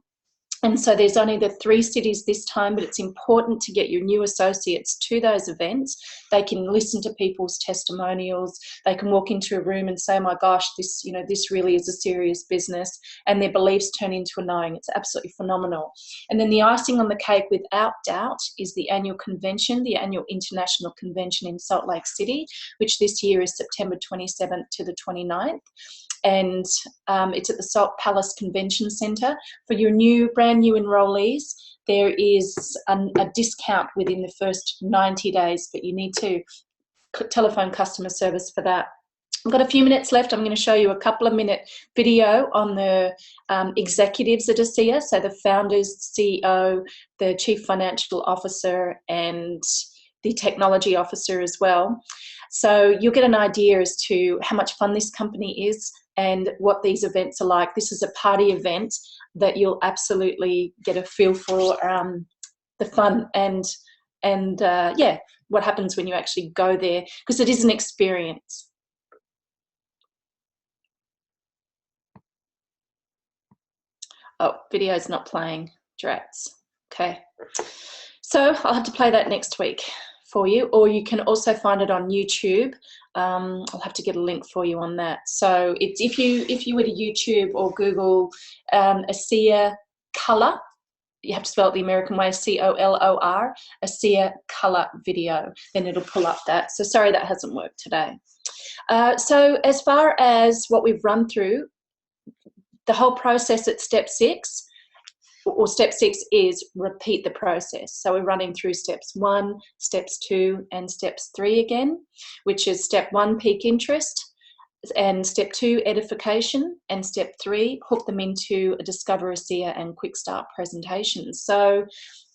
And so there's only the 3 cities this time, but it's important to get your new associates to those events. They can listen to people's testimonials. They can walk into a room and say, oh my gosh, this really is a serious business, and their beliefs turn into a knowing. It's absolutely phenomenal. And then the icing on the cake, without doubt, is the annual convention, the annual international convention in Salt Lake City, which this year is September 27th to the 29th. And it's at the Salt Palace Convention Centre. For your brand new enrollees, there is a discount within the first 90 days, but you need to telephone customer service for that. I've got a few minutes left. I'm going to show you a couple of minute video on the executives at ASEA, so the founders, CEO, the chief financial officer, and the technology officer as well. So you'll get an idea as to how much fun this company is and what these events are like. This is a party event that you'll absolutely get a feel for the fun and what happens when you actually go there, because it is an experience. Oh, video's not playing. Drats. Okay. So I'll have to play that next week for you, or you can also find it on YouTube. I'll have to get a link for you on that. So it's if you were to YouTube or Google ASEA color, you have to spell it the American way, COLOR, ASEA color video, then it'll pull up that. So sorry that hasn't worked today. So as far as what we've run through, the whole process at step 6, or step 6 is repeat the process. So we're running through steps 1, steps 2, and steps 3 again, which is step 1, peak interest, and step 2, edification, and step 3, hook them into a Discover ASEA and Quick Start presentations. So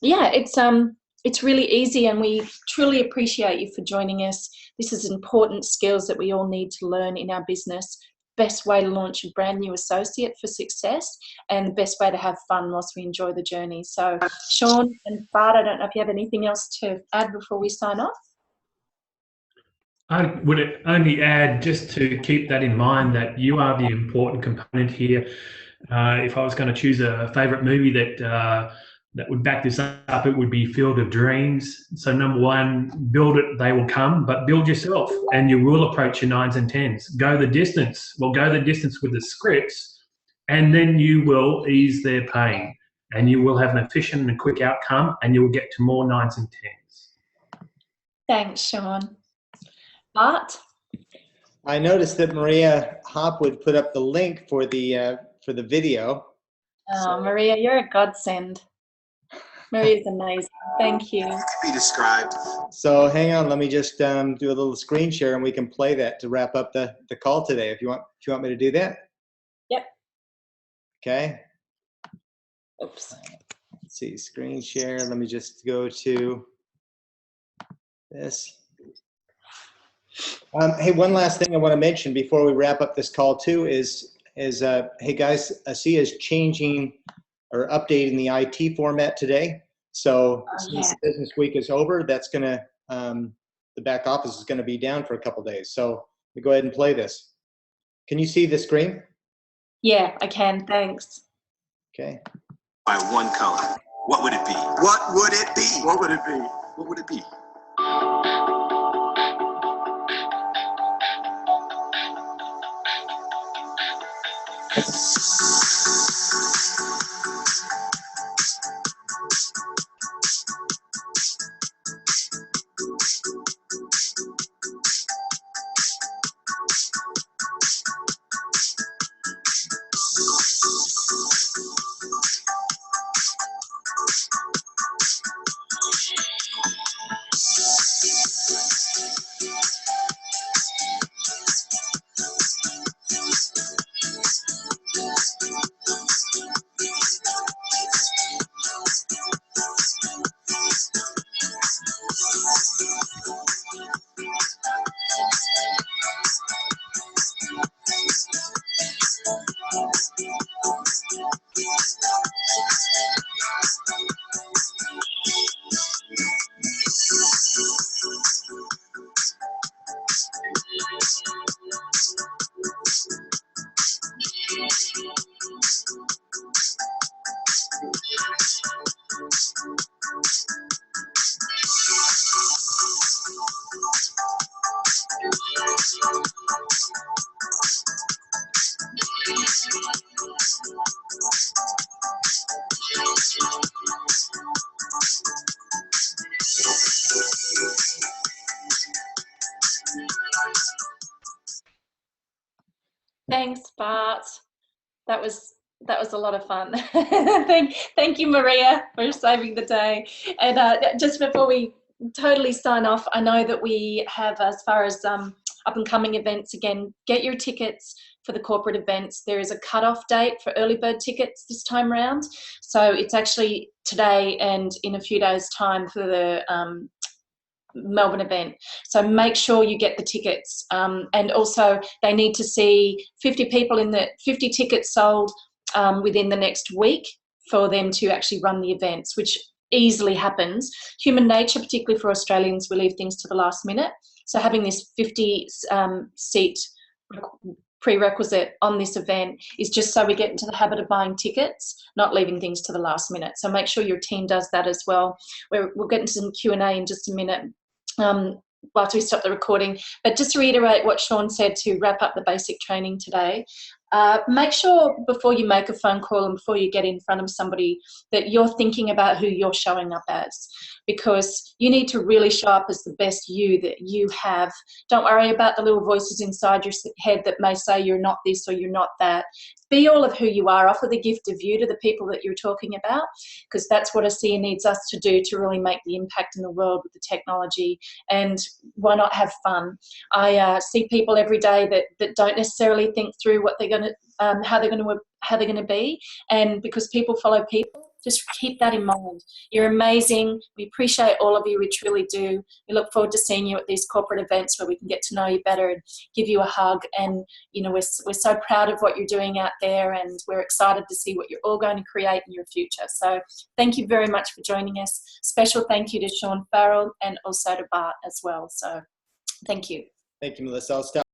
yeah, it's really easy, and we truly appreciate you for joining us. This is important skills that we all need to learn in our business. Best way to launch a brand new associate for success, and the best way to have fun whilst we enjoy the journey. So Sean and Bart, I don't know if you have anything else to add before we sign off. I would only add, just to keep that in mind, that you are the important component here. If I was going to choose a favourite movie that would back this up, it would be Field of Dreams. So number 1, build it, they will come, but build yourself, and you will approach your 9s and 10s. Go the distance. Well, go the distance with the scripts, and then you will ease their pain, and you will have an efficient and quick outcome, and you will get to more 9s and 10s. Thanks, Sean. Bart? I noticed that Maria Hopwood put up the link for the video. Oh, so, Maria, you're a godsend. Maria's amazing. Thank you. Be described. So hang on, let me just do a little screen share, and we can play that to wrap up the call today. If you want me to do that. Yep. Okay. Oops. Let's see, screen share. Let me just go to this. Hey, one last thing I want to mention before we wrap up this call too is hey guys, ASEA is changing or updating the IT format today. So since the business week is over, that's gonna the back office is gonna be down for a couple days. So we go ahead and play this. Can you see the screen? Yeah, I can. Thanks. Okay. By one color, what would it be? What would it be? What would it be? What would it be? Thanks, Bart. That was a lot of fun. thank you, Maria, for saving the day. And just before we totally sign off, I know that we have, as far as up and coming events, again, get your tickets for the corporate events. There is a cutoff date for early bird tickets this time round. So it's actually today and in a few days' time for the Melbourne event. So make sure you get the tickets, and also they need to see 50 people in the 50 tickets sold within the next week for them to actually run the events, which easily happens. Human nature, particularly for Australians, we leave things to the last minute. So having this 50 seat prerequisite on this event is just so we get into the habit of buying tickets, not leaving things to the last minute. So make sure your team does that as well. We'll get into some Q&A in just a minute whilst we stop the recording. But just to reiterate what Sean said to wrap up the basic training today, make sure before you make a phone call and before you get in front of somebody that you're thinking about who you're showing up as, because you need to really show up as the best you that you have. Don't worry about the little voices inside your head that may say you're not this or you're not that. Be all of who you are. Offer the gift of you to the people that you're talking about, because that's what ASEA needs us to do to really make the impact in the world with the technology. And why not have fun? I see people every day that don't necessarily think through what they're going to, how they're going to be, and because people follow people, just keep that in mind. You're amazing. We appreciate all of you. We truly do. We look forward to seeing you at these corporate events where we can get to know you better and give you a hug. And, you know, we're so proud of what you're doing out there, and we're excited to see what you're all going to create in your future. So thank you very much for joining us. Special thank you to Sean Farrell and also to Bart as well. So thank you. Thank you, Melissa. I'll stop.